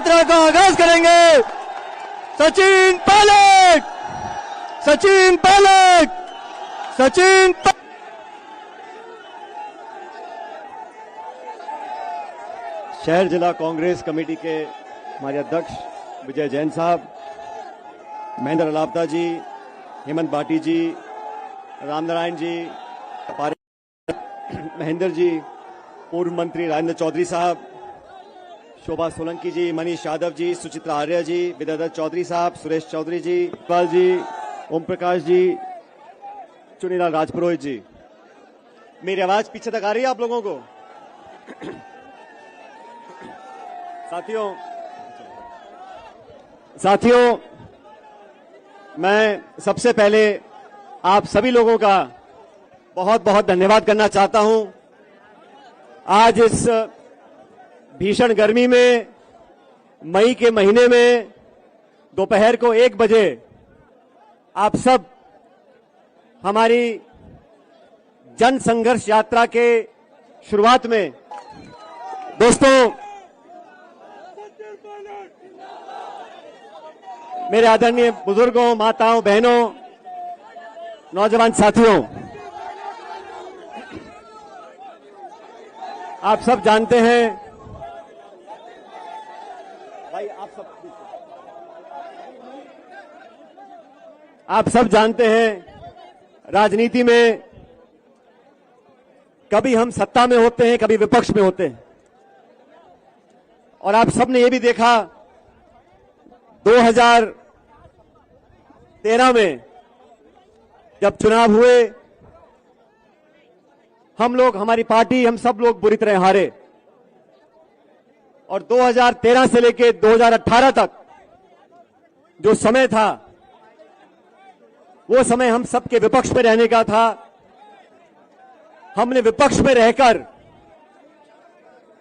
यात्रा का आगाज करेंगे। सचिन पायलट, सचिन पायलट, सचिन शहर जिला कांग्रेस कमेटी के हमारे अध्यक्ष विजय जैन साहब, महेंद्र अलावता जी, हेमंत भाटी जी, रामनारायण जी, महेंद्र जी, पूर्व मंत्री राजेंद्र चौधरी साहब, शोभा सोलंकी जी, मनीष यादव जी, सुचित्रा आर्य जी, विद्यादत्त चौधरी साहब, सुरेश चौधरी जी, इकबाल जी, ओम प्रकाश जी, चुनीलाल राजपुरोहित जी। मेरी आवाज पीछे तक आ रही है आप लोगों को? साथियों, मैं सबसे पहले आप सभी लोगों का बहुत बहुत धन्यवाद करना चाहता हूं। आज इस भीषण गर्मी में, मई के महीने में, दोपहर को 1 बजे आप सब हमारी जन संघर्ष यात्रा के शुरुआत में, दोस्तों, मेरे आदरणीय बुजुर्गों, माताओं, बहनों, नौजवान साथियों, आप सब जानते हैं, भाई आप सब जानते हैं, राजनीति में कभी हम सत्ता में होते हैं, कभी विपक्ष में होते हैं। और आप सबने ये भी देखा 2013 में जब चुनाव हुए, हम लोग, हमारी पार्टी, हम सब लोग बुरी तरह हारे। और 2013 से लेकर 2018 तक जो समय था, वो समय हम सबके विपक्ष में रहने का था। हमने विपक्ष में रहकर,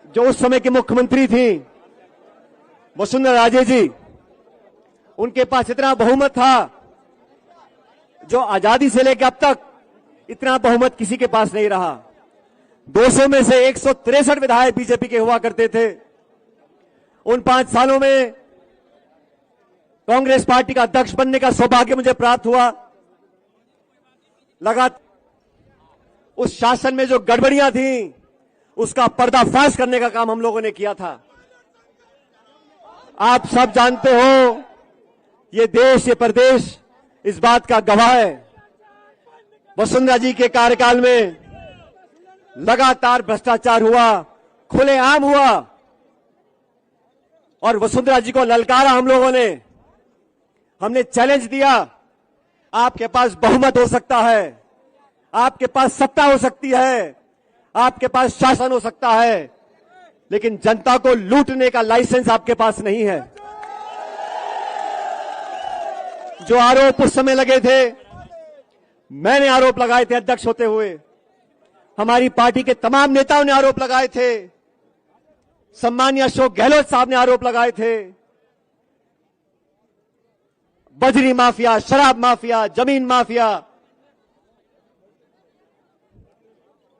जो उस समय के मुख्यमंत्री थी वसुंधरा राजे जी, उनके पास इतना बहुमत था जो आजादी से लेकर अब तक इतना बहुमत किसी के पास नहीं रहा। 200 में से 163 विधायक बीजेपी के हुआ करते थे। उन 5 सालों में कांग्रेस पार्टी का अध्यक्ष बनने का सौभाग्य मुझे प्राप्त हुआ। लगातार उस शासन में जो गड़बड़ियां थी, उसका पर्दाफाश करने का काम हम लोगों ने किया था। आप सब जानते हो, ये देश, ये प्रदेश इस बात का गवाह है। वसुंधरा जी के कार्यकाल में लगातार भ्रष्टाचार हुआ, खुलेआम हुआ, और वसुंधरा जी को ललकारा हम लोगों ने। हमने चैलेंज दिया, आपके पास बहुमत हो सकता है, आपके पास सत्ता हो सकती है, आपके पास शासन हो सकता है, लेकिन जनता को लूटने का लाइसेंस आपके पास नहीं है। जो आरोप उस समय लगे थे, मैंने आरोप लगाए थे अध्यक्ष होते हुए, हमारी पार्टी के तमाम नेताओं ने आरोप लगाए थे, सम्मानीय अशोक गहलोत साहब ने आरोप लगाए थे। बजरी माफिया, शराब माफिया, जमीन माफिया,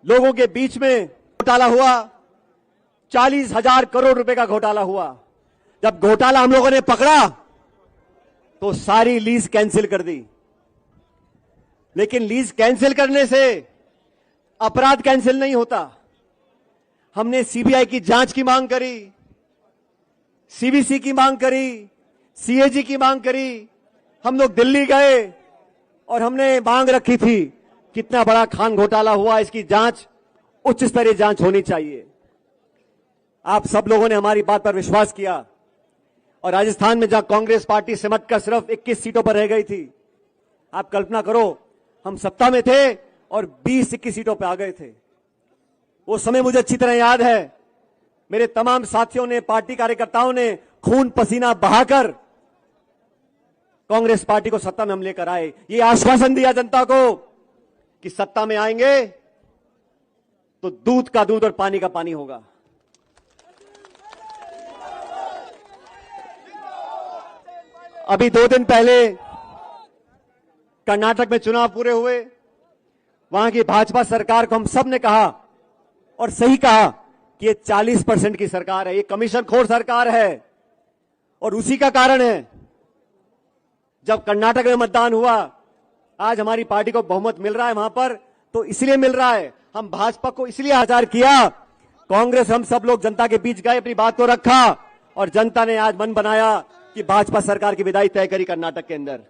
लोगों के बीच में घोटाला हुआ। 40,000 करोड़ रुपए का घोटाला हुआ। जब घोटाला हम लोगों ने पकड़ा तो सारी लीज कैंसिल कर दी। लेकिन लीज कैंसिल करने से अपराध कैंसिल नहीं होता। हमने सीबीआई की जांच की मांग करी, सीवीसी की मांग करी, सीएजी की मांग करी। हम लोग दिल्ली गए और हमने मांग रखी थी, कितना बड़ा खान घोटाला हुआ, इसकी जांच, उच्च स्तरीय जांच होनी चाहिए। आप सब लोगों ने हमारी बात पर विश्वास किया। और राजस्थान में जहां कांग्रेस पार्टी सिमटकर सिर्फ 21 सीटों पर रह गई थी, आप कल्पना करो, हम सत्ता में थे और 20-21 सीटों पर आ गए थे। वो समय मुझे अच्छी तरह याद है। मेरे तमाम साथियों ने, पार्टी कार्यकर्ताओं ने खून पसीना बहाकर कांग्रेस पार्टी को सत्ता में हम लेकर आए। ये आश्वासन दिया जनता को कि सत्ता में आएंगे तो दूध का दूध और पानी का पानी होगा। अभी 2 दिन पहले कर्नाटक में चुनाव पूरे हुए। वहां की भाजपा सरकार को हम सब ने कहा, और सही कहा, कि ये 40% की सरकार है, ये कमीशन खोर सरकार है, और उसी का कारण है जब कर्नाटक में मतदान हुआ, आज हमारी पार्टी को बहुमत मिल रहा है वहां पर, तो इसलिए मिल रहा है, हम भाजपा को इसलिए आचार किया। कांग्रेस हम सब लोग जनता के बीच गए, अपनी बात को रखा और जनता ने आज मन बनाया कि भाजपा सरकार की विदाई तय करी कर्नाटक के अंदर।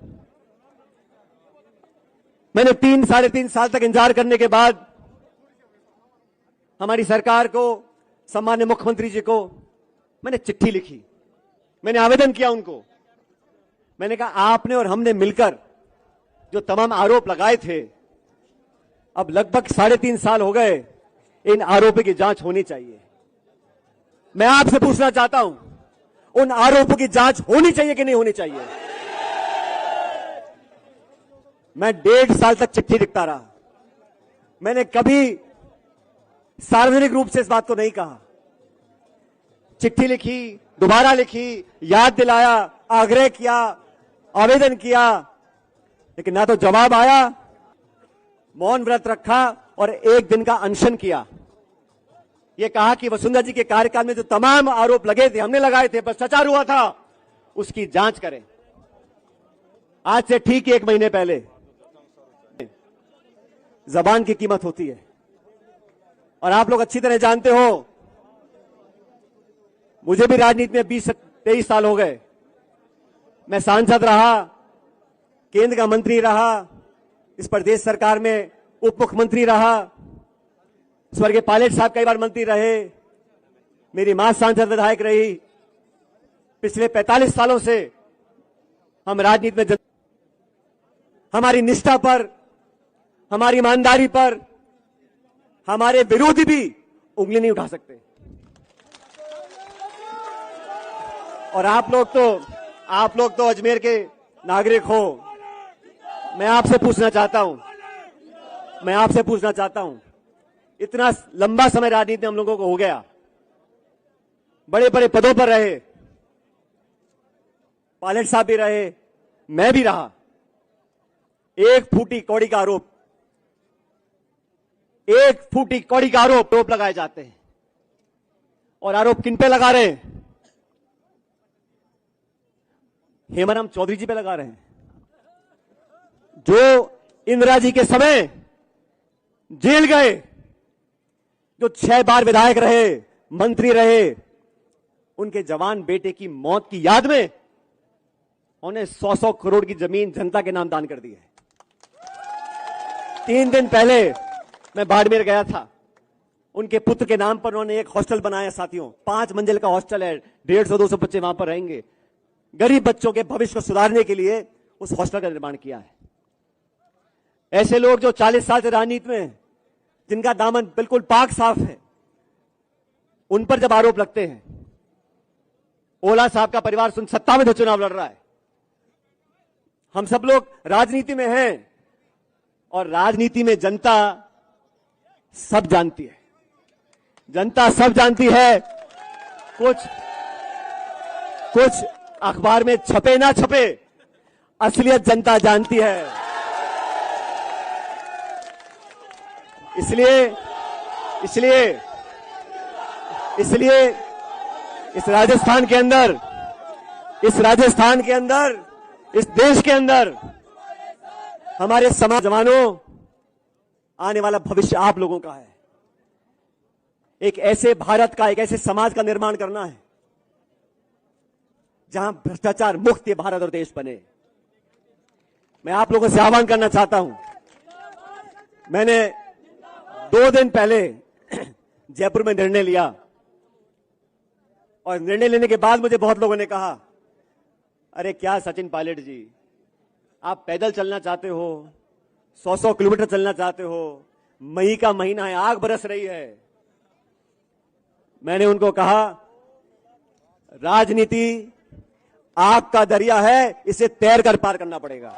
मैंने 3-3.5 साल तक इंतजार करने के बाद हमारी सरकार को, सम्मान्य मुख्यमंत्री जी को मैंने चिट्ठी लिखी, मैंने आवेदन किया उनको। मैंने कहा आपने और हमने मिलकर जो तमाम आरोप लगाए थे, अब लगभग 3.5 साल हो गए, इन आरोपों की जांच होनी चाहिए। मैं आपसे पूछना चाहता हूं, उन आरोपों की जांच होनी चाहिए कि नहीं होनी चाहिए? मैं 1.5 साल तक चिट्ठी लिखता रहा, मैंने कभी सार्वजनिक रूप से इस बात को नहीं कहा। चिट्ठी लिखी, दोबारा लिखी, याद दिलाया, आग्रह किया, आवेदन किया, लेकिन ना तो जवाब आया। मौन व्रत रखा और 1 दिन का अनशन किया। यह कहा कि वसुंधरा जी के कार्यकाल में जो तमाम आरोप लगे थे, हमने लगाए थे, भ्रष्टाचार हुआ था, उसकी जांच करें। आज से ठीक 1 महीने पहले जबान की कीमत होती है और आप लोग अच्छी तरह जानते हो, मुझे भी राजनीति में 20-23 साल हो गए। मैं सांसद रहा, केंद्र का मंत्री रहा, इस प्रदेश सरकार में उप मुख्यमंत्री रहा, स्वर्गीय पायलट साहब कई बार मंत्री रहे, मेरी मां सांसद विधायक रही। पिछले 45 सालों से हम राजनीति में हमारी निष्ठा पर, हमारी ईमानदारी पर हमारे विरोधी भी उंगली नहीं उठा सकते। और आप लोग तो अजमेर के नागरिक हो। मैं आपसे पूछना चाहता हूं, इतना लंबा समय राजनीति में हम लोगों को हो गया, बड़े बड़े पदों पर रहे, पायलट साहब भी रहे, मैं भी रहा। 1 फूटी कौड़ी का आरोप लगाए जाते हैं। और आरोप किन पे लगा रहे हैं? हेमराम चौधरी जी पे लगा रहे हैं, जो इंदिरा जी के समय जेल गए, जो 6 बार विधायक रहे, मंत्री रहे। उनके जवान बेटे की मौत की याद में उन्हें 100-100 करोड़ की जमीन जनता के नाम दान कर दी है। 3 दिन पहले मैं बाड़मेर गया था, उनके पुत्र के नाम पर उन्होंने एक हॉस्टल बनाया। साथियों, 5 मंजिल का हॉस्टल है, 150-200 बच्चे वहां पर रहेंगे। गरीब बच्चों के भविष्य को सुधारने के लिए उस हॉस्टल का निर्माण किया है। ऐसे लोग जो 40 साल से राजनीति में, जिनका दामन बिल्कुल पाक साफ है, उन पर जब आरोप लगते हैं। ओला साहब का परिवार सत्ता में चुनाव लड़ रहा है। हम सब लोग राजनीति में हैं और राजनीति में जनता सब जानती है। जनता सब जानती है। कुछ अखबार में छपे ना छपे, असलियत जनता जानती है। इसलिए इस राजस्थान के अंदर, इस देश के अंदर हमारे समाज जवानों, आने वाला भविष्य आप लोगों का है। एक ऐसे भारत का, एक ऐसे समाज का निर्माण करना है जहां भ्रष्टाचार मुक्त ये भारत और देश बने। मैं आप लोगों से आह्वान करना चाहता हूं। मैंने 2 दिन पहले जयपुर में निर्णय लिया और निर्णय लेने के बाद मुझे बहुत लोगों ने कहा, अरे क्या सचिन पायलट जी, आप पैदल चलना चाहते हो, 100-100 किलोमीटर चलना चाहते हो, मई का महीना है, आग बरस रही है। मैंने उनको कहा, राजनीति आग का दरिया है, इसे तैर कर पार करना पड़ेगा।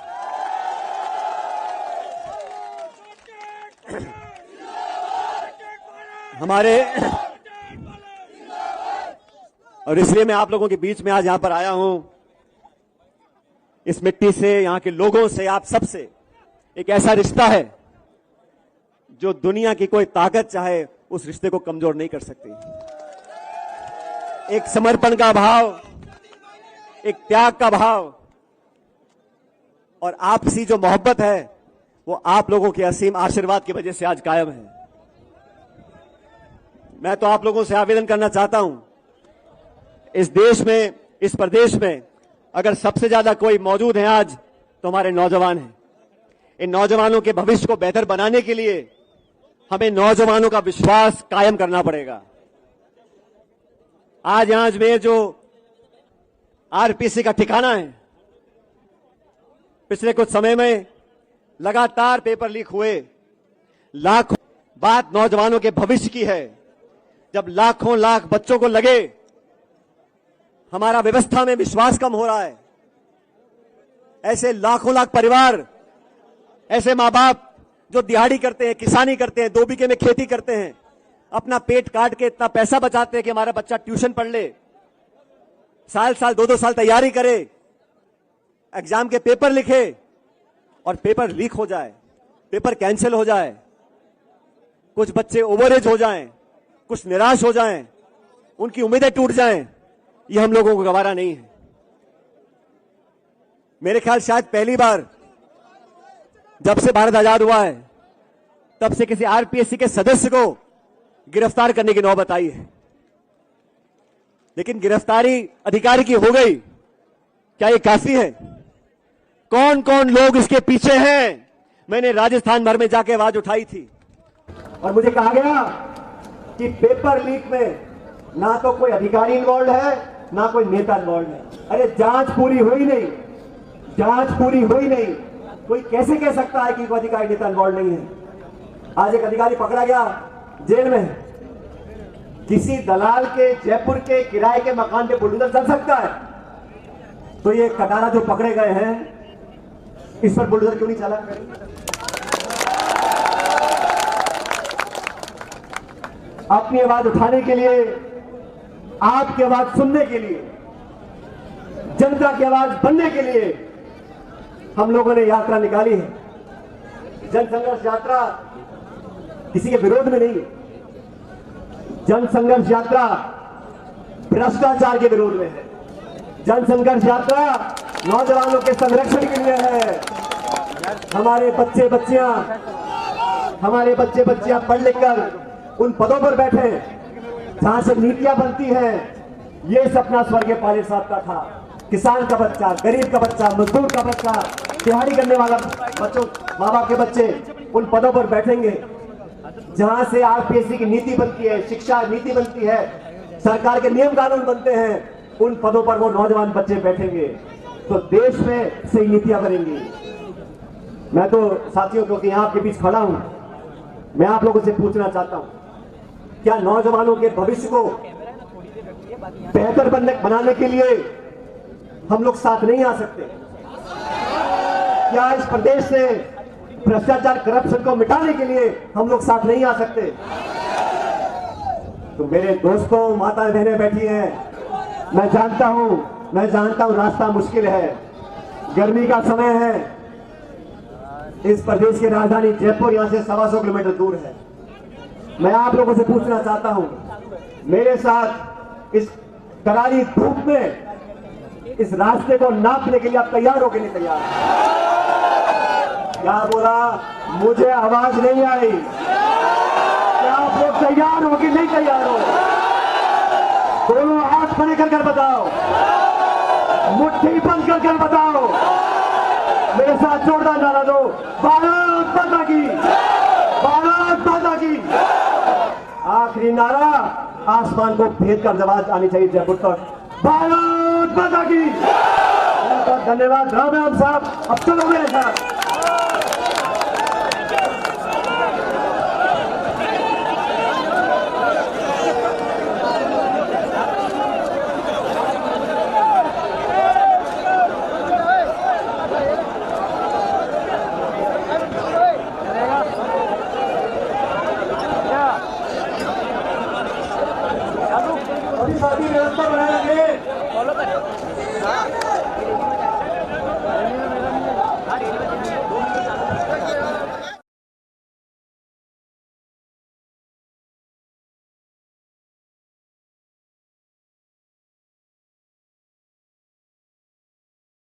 और इसलिए मैं आप लोगों के बीच में आज यहां पर आया हूं, इस मिट्टी से, यहां के लोगों से, आप सबसे एक ऐसा रिश्ता है जो दुनिया की कोई ताकत चाहे उस रिश्ते को कमजोर नहीं कर सकती। एक समर्पण का भाव, एक त्याग का भाव और आपसी जो मोहब्बत है वो आप लोगों के असीम आशीर्वाद की वजह से आज कायम है। मैं तो आप लोगों से आवेदन करना चाहता हूं, इस देश में, इस प्रदेश में अगर सबसे ज्यादा कोई मौजूद है आज तो हमारे नौजवान हैं। इन नौजवानों के भविष्य को बेहतर बनाने के लिए हमें नौजवानों का विश्वास कायम करना पड़ेगा। आज यहां अजमेर जो आरपीसी का ठिकाना है, पिछले कुछ समय में लगातार पेपर लीक हुए, लाखों, बात नौजवानों के भविष्य की है। जब लाखों लाख बच्चों को लगे हमारा व्यवस्था में विश्वास कम हो रहा है, ऐसे लाखों लाख परिवार, ऐसे मां बाप जो दिहाड़ी करते हैं, किसानी करते हैं, 2 बीघे में खेती करते हैं, अपना पेट काट के इतना पैसा बचाते हैं कि हमारा बच्चा ट्यूशन पढ़ ले, साल 2-2 साल तैयारी करे, एग्जाम के पेपर लिखे और पेपर लीक हो जाए, पेपर कैंसिल हो जाए, कुछ बच्चे ओवरेज हो जाएं, कुछ निराश हो जाएं, उनकी उम्मीदें टूट जाएं, ये हम लोगों को गवारा नहीं है। मेरे ख्याल शायद पहली बार जब से भारत आजाद हुआ है तब से किसी आरपीएससी के सदस्य को गिरफ्तार करने की नौबत आई है। लेकिन गिरफ्तारी अधिकारी की हो गई, क्या ये काफी है? कौन कौन लोग इसके पीछे हैं? मैंने राजस्थान भर में जाके आवाज उठाई थी और मुझे कहा गया कि पेपर लीक में ना तो कोई अधिकारी इन्वॉल्व है, ना कोई नेता इन्वॉल्व है। अरे जांच पूरी हुई नहीं, जांच पूरी हुई नहीं, कोई कैसे कह सकता है कि कोई अधिकारी नेता इन्वॉल्व नहीं है? आज एक अधिकारी पकड़ा गया जेल में, किसी दलाल के जयपुर के किराए के मकान पे बुलडोजर चल सकता है, तो ये कटारा जो पकड़े गए हैं इस पर बुलडोजर क्यों नहीं चला? अपनी आवाज उठाने के लिए, आपकी आवाज सुनने के लिए, जनता की आवाज बनने के लिए हम लोगों ने यात्रा निकाली है। जन संघर्ष यात्रा किसी के विरोध में नहीं, जन संघर्ष यात्रा भ्रष्टाचार के विरोध में है। जन संघर्ष यात्रा नौजवानों के संरक्षण के लिए है। हमारे बच्चे बच्चियां पढ़ लिख कर उन पदों पर बैठे जहां से नीतियां बनती हैं। ये सपना स्वर्गीय पायलट साहब का था। किसान का बच्चा, गरीब का बच्चा, मजदूर का बच्चा, दिहाड़ी करने वाला बच्चों, माँ बाप के बच्चे उन पदों पर बैठेंगे जहां से आरपीएससी की नीति बनती है, शिक्षा नीति बनती है, सरकार के नियम कानून बनते हैं। उन पदों पर वो नौजवान बच्चे बैठेंगे तो देश में सही नीतियां बनेंगी। मैं तो साथियों, क्योंकि यहां आपके बीच खड़ा हूं, मैं आप लोगों से पूछना चाहता हूं, क्या नौजवानों के भविष्य को बेहतर बनाने के लिए हम लोग साथ नहीं आ सकते? क्या इस प्रदेश से भ्रष्टाचार, करप्शन को मिटाने के लिए हम लोग साथ नहीं आ सकते? तो मेरे दोस्तों, माता बहनें बैठी हैं, मैं जानता हूं रास्ता मुश्किल है, गर्मी का समय है, इस प्रदेश की राजधानी जयपुर यहां से 125 किलोमीटर दूर है। मैं आप लोगों से पूछना चाहता हूं, मेरे साथ इस करारी धूप में इस रास्ते को नापने के लिए आप तैयार हो कि नहीं तैयार? क्या बोला? मुझे आवाज नहीं आई। क्या आप लोग तैयार हो कि नहीं तैयार हो? दोनों हाथ बने कर बताओ, मुट्ठी बंद कर बताओ, मेरे साथ जोरदार नारा दो, भारत माता की, भारत माता की। आखिरी नारा आसमान को भेद कर आवाज आनी चाहिए जयपुर तक, भारत माता की। धन्यवाद राम साहब, अब चलो मेरे साथ।